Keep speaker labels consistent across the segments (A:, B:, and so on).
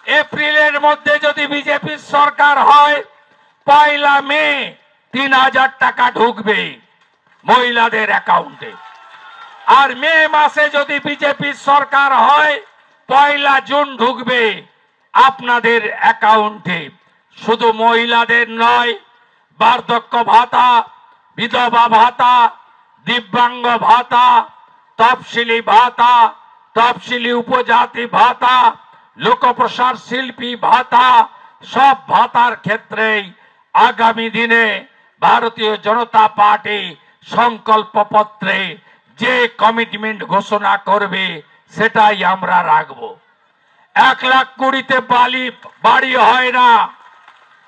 A: এপ্রিলের মধ্যে যদি বিজেপির সরকার হয় 1 মে 3000 টাকা ঢুকবে মহিলাদের অ্যাকাউন্টে। আর মে মাসে যদি বিজেপির সরকার হয় 1 জুন ঢুকবে আপনাদের অ্যাকাউন্টে। শুধু মহিলাদের নয়, বার্ধক্য ভাতা, বিধবা ভাতা, দিব্যাঙ্গ ভাতা, তফসিলি ভাতা, তফসিলি উপজাতি ভাতা, লোকপ্রসার শিল্পী ভাতা, সব ভাতার ক্ষেত্রেই আগামী দিনে ভারতীয় জনতা পার্টি সংকল্পপত্রে যে কমিটমেন্ট ঘোষণা করবে সেটাই আমরা রাখব। 1,20,000-তে বাড়ি হয় না।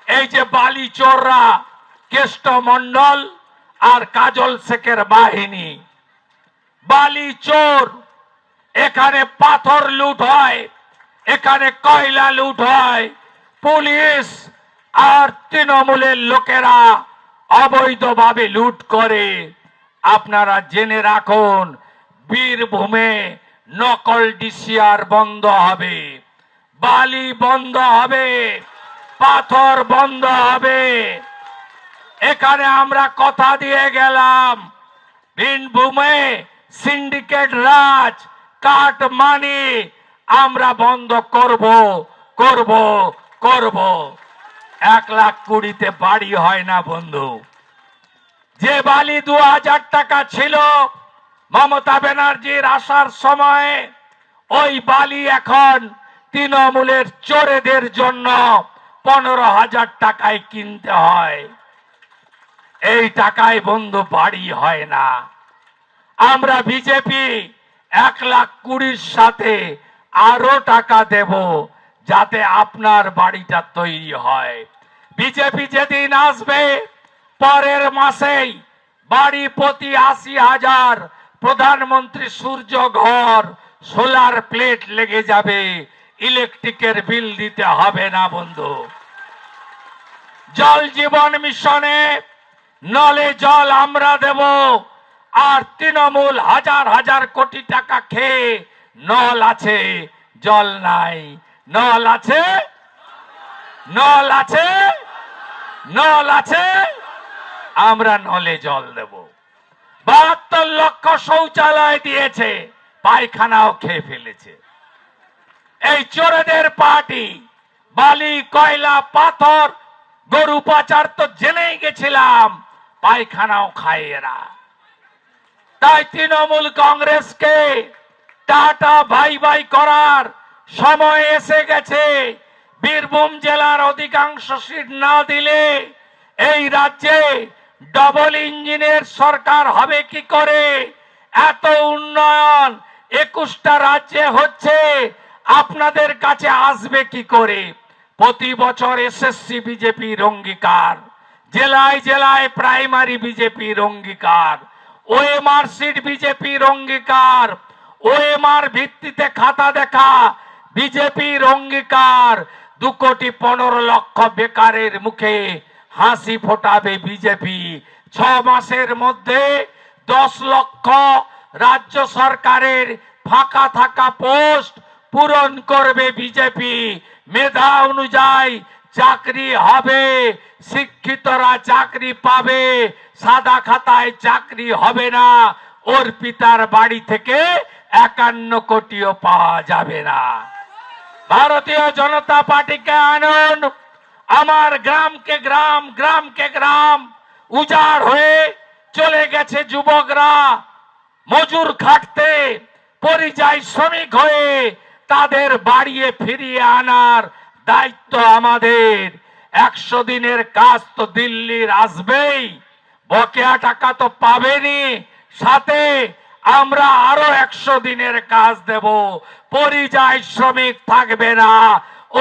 A: এই যে বালি চোররা কেষ্ট মন্ডল আর কাজল শেখের বাহিনী, বালি চোর, এখানে পাথর লুট হয়, এখানে কয়লা লুট হয়, পুলিশ আর তৃণমূলের লোকেরা অবৈধভাবে লুট করে। আপনারা জেনে রাখুন, বীরভূমে নকল ডিসিআর বন্ধ হবে, বালি বন্ধ হবে, পাথর বন্ধ হবে। এখানে আমরা কথা দিয়ে গেলাম, বীরভূমে সিন্ডিকেট রাজ, কাট মানি আমরা বন্ধ করব করব করব। 1,20,000-তে বাড়ি হয় না বন্ধু। যে বালি 2000 টাকা ছিল মমতা ব্যানার্জির আসার সময়, ওই বালি এখন তৃণমূলের চোরেদের জন্য 15,000 টাকায় কিনতে হয়। এই টাকায় বন্ধু বাড়ি হয় না। আমরা বিজেপি 1,20,000-র সাথে আরো টাকা দেব যাতে আপনার বাড়িটা তৈরি হয়। বিজেপি যেদিন আসবে পরের মাসেই বাড়ি প্রতি 80,000 প্রধানমন্ত্রী সূর্য ঘর, সোলার প্লেট লেগে যাবে, ইলেকট্রিকের বিল দিতে হবে না বন্ধু। জল জীবন মিশনে নলে জল আমরা দেব। আর তৃণমূল হাজার হাজার কোটি টাকা খেয়ে নল আছে, জল নাই। নল আছে, নল আছে, নল আছে, আমরা নলে জল দেব। 72 লক্ষ শৌচালয় দিয়েছে, পায়খানাও খেয়ে ফেলেছে। এই চোরেদের পার্টি বালি, কয়লা, পাথর, গরু পাচার তো জেনেই গেছিলাম, পায়খানাও খায় এরা। তাই তৃণমূল কংগ্রেসকে টাটা বাই বাই করার সময় এসে গেছে। বীরভূম জেলার অধিকাংশ সিট না দিলে এই রাজ্যে ডবল ইঞ্জিনের সরকার হবে কি করে? এত উন্নয়ন 21টা রাজ্যে হচ্ছে, আপনাদের কাছে আসবে কি করে? প্রতি বছর এসএসসি বিজেপির অঙ্গীকার, জেলায় জেলায় প্রাইমারি বিজেপির অঙ্গীকার, ওএমআর সিট বিজেপির অঙ্গীকার, ওএমআর ভিত্তিতে খাতা দেখা বিজেপির অঙ্গীকার। 2,15,00,000 বেকারের মুখে হাসি ফোটাবে বিজেপি। 6 মাসের মধ্যে 10 লক্ষ রাজ্য সরকারের ফাঁকা থাকা পোস্ট পূরণ করবে বিজেপি। মেধা অনুযায়ী চাকরি হবে, শিক্ষিতরা চাকরি পাবে, সাদা খাতায় চাকরি হবে না। ওর পিতার বাড়ি থেকে 51 কোটিও পাওয়া যাবে না। ভারতীয় জনতা পার্টিকে আনুন। আমার গ্রামকে গ্রাম, গ্রামকে গ্রাম উজাড় হয়ে চলে গেছে যুবকরা মজুর খাটতে, পরিযায়ী শ্রমিক হয়ে তাদের বাড়িয়ে ফিরিয়ে আনার দায়িত্ব আমাদের। 100 দিনের কাজ তো দিল্লির আসবেই, বকেয়া টাকা তো পাবেনি, সাথে আমরা আরো 100 দিনের কাজ দেব। পরিযায়ী শ্রমিক থাকবে না,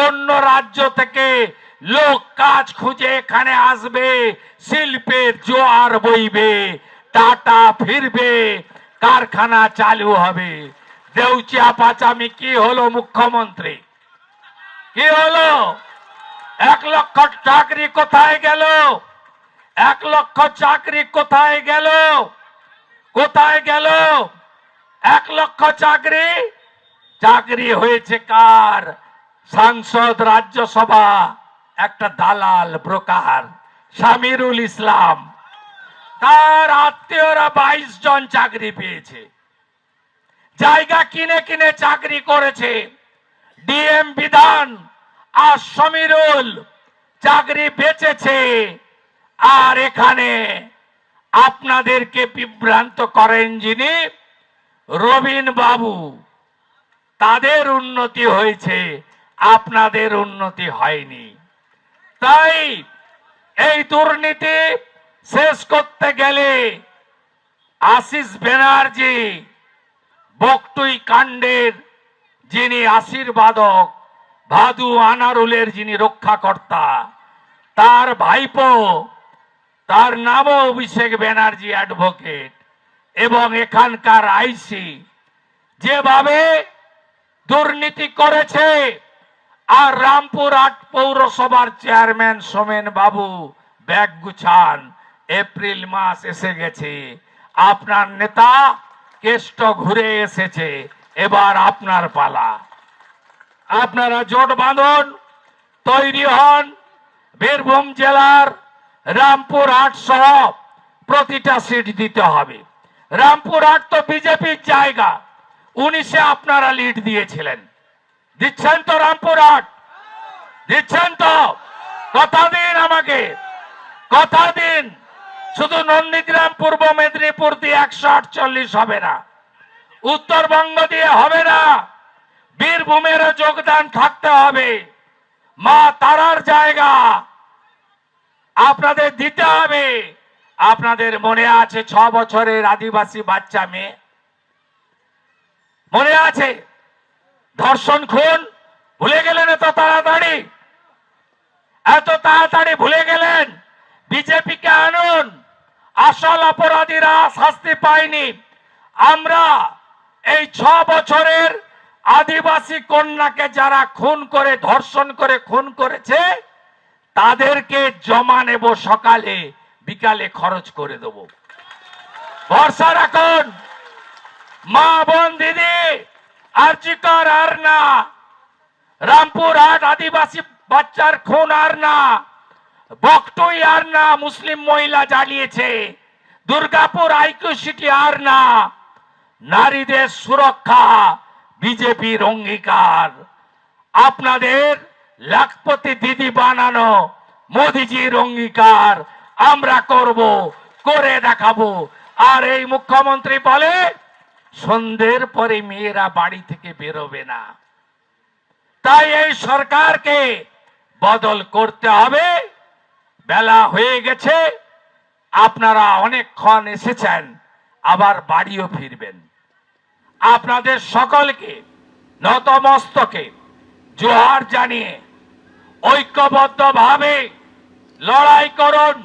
A: অন্য রাজ্য থেকে লোক কাজ খুঁজে এখানে আসবে, শিল্পের জোয়ার বইবে, টাটা ফিরবে, কারখানা চালু হবে। দেউচিয়া পাচামি কি হলো মুখ্যমন্ত্রী? কি হলো? 1 লক্ষ চাকরি কোথায় গেল? 1 লক্ষ চাকরি কোথায় গেল? কোথায় গেল 1 লক্ষ চাকরি? চাকরি হয়েছে কার? সাংসদ, রাজ্যসভা একটা দালাল ব্রোকার শামিরুল ইসলাম, তার আত্মীয়রা 22 জন চাকরি পেয়েছে, জায়গা কিনে কিনে চাকরি করেছে। ডিএম বিধান আর সমীরুল চাকরি বেচেছে। আর এখানে আপনাদেরকে বিভ্রান্ত করেন যিনি রবিন বাবু, তাদের উন্নতি হয়েছে, আপনাদের উন্নতি হয়নি। তাই এই দুর্নীতি শেষ করতে গেলে আশিস ব্যানার্জি বকটুই কাণ্ডের যিনি আশীর্বাদক, ভাদু আনারুলের যিনি রক্ষাকর্তা, তার ভাইপো, তার নামও অভিষেক ব্যানার্জি অ্যাডভোকেট, এবং এখানকার আইসি যেভাবে দুর্নীতি করেছে, আর রামপুরহাট পৌরসভার চেয়ারম্যান সোমেন বাবু ব্যাগ গুছান, এপ্রিল মাস এসে গেছে, আপনার নেতা কেষ্ট ঘুরে এসেছে, এবার আপনার পালা। আপনারা জোট বাঁধুন, তৈরি হন। বীরভূম জেলার রামপুরহাট সহ প্রতিটা সিট দিতে হবে। রামপুরহাট তো বিজেপির জায়গা, 19-এ আপনারা লিড দিয়েছিলেন, দিচ্ছেন তো? রামপুরহাট দিচ্ছেন তো? কথা দিন আমাকে, কথা দিন। শুধু নন্দীগ্রাম, পূর্ব মেদিনীপুর দিয়ে 148 হবে না, উত্তরবঙ্গ দিয়ে হবে না, বীরভূমের যোগদান থাকতে হবে। মা তারার জায়গা আপনাদের দিতে হবে। আপনাদের মনে আছে 6 বছরের আদিবাসী বাচ্চা মেয়ে, মনে আছে? ধর্ষণ, খুন ভুলে গেলেন এত তাড়াতাড়ি? এত তাড়াতাড়ি ভুলে গেলেন? বিজেপিকে আনুন, আসল অপরাধীরা শাস্তি পায়নি। আমরা এই 6 বছরের আদিবাসী কন্যাকে যারা খুন করে, ধর্ষণ করে খুন করেছে, তাদেরকে জমা নেব, সকালে বিকালে খরচ করে দেব। ভরসা রাখুন। মা, বোন, দিদি, আরজিকর আর না, রামপুরহাট আদিবাসী বাচ্চার খুন আর না, বকটুই আর না, মুসলিম মহিলা জ্বালিয়েছে, দুর্গাপুর আইকিউ সিটি আর না। নারীদের সুরক্ষা বিজেপির অঙ্গীকার। আপনাদের লাখপতি দিদি বানানো মোদিজির অঙ্গীকার আমরা করব, করে দেখাবো। আর এই মুখ্যমন্ত্রী বলে সন্ধ্যের পরে মেয়েরা বাড়ি থেকে বেরোবে না। তাই এই সরকারকে বদল করতে হবে। বেলা হয়ে গেছে, আপনারা অনেকক্ষণ এসেছেন, আবার বাড়িও ফিরবেন। আপনাদের সকলকে নতমস্তকে জোহার জানিয়ে ঐক্যবদ্ধভাবে লড়াই করুন।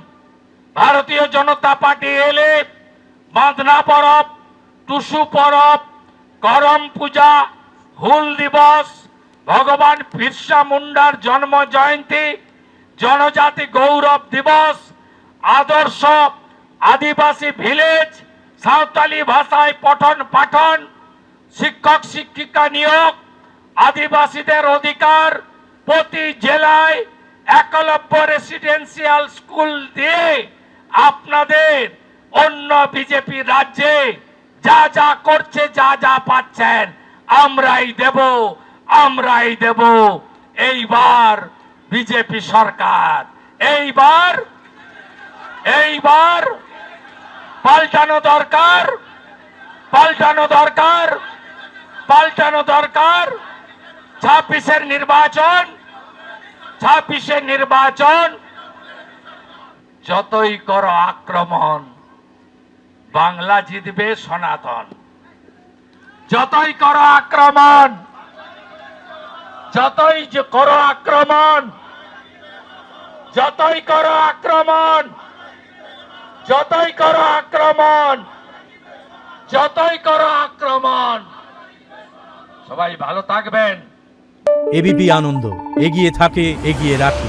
A: ভারতীয় জনতা পার্টি এলে বাঁধনা পরব, টুসু পরব, করম পূজা, হুল দিবস, ভগবান বিরসা মুন্ডার জন্ম জয়ন্তী, জনজাতি গৌরব দিবস, আদর্শ আদিবাসী ভিলেজ, সাঁওতালি ভাষায় পঠন পাঠন, শিক্ষক শিক্ষিকা নিয়োগ, আদিবাসীদের অধিকার, প্রতি জেলায় একলব্য রেসিডেন্সিয়াল স্কুল দিয়ে আপনাদের অন্য বিজেপি রাজ্যে যা যা করছে, যা যা পাচ্ছেন, আমরাই দেব, আমরাই দেব। এইবার বিজেপি সরকার, এইবার পাল্টানো দরকার, পাল্টানো দরকার, পাল্টানো দরকার। 26-এর নির্বাচন, 26-এর নির্বাচন, যতই করো আক্রমণ, বাংলা জিতবে সনাতন। যতই করো আক্রমণ, যতই করো আক্রমণ, যতই করো আক্রমণ, যতই করো আক্রমণ, যতই করো আক্রমণ। সবাই ভালো থাকবেন।
B: এবিপি আনন্দ এগিয়ে থাকে, এগিয়ে রাখে।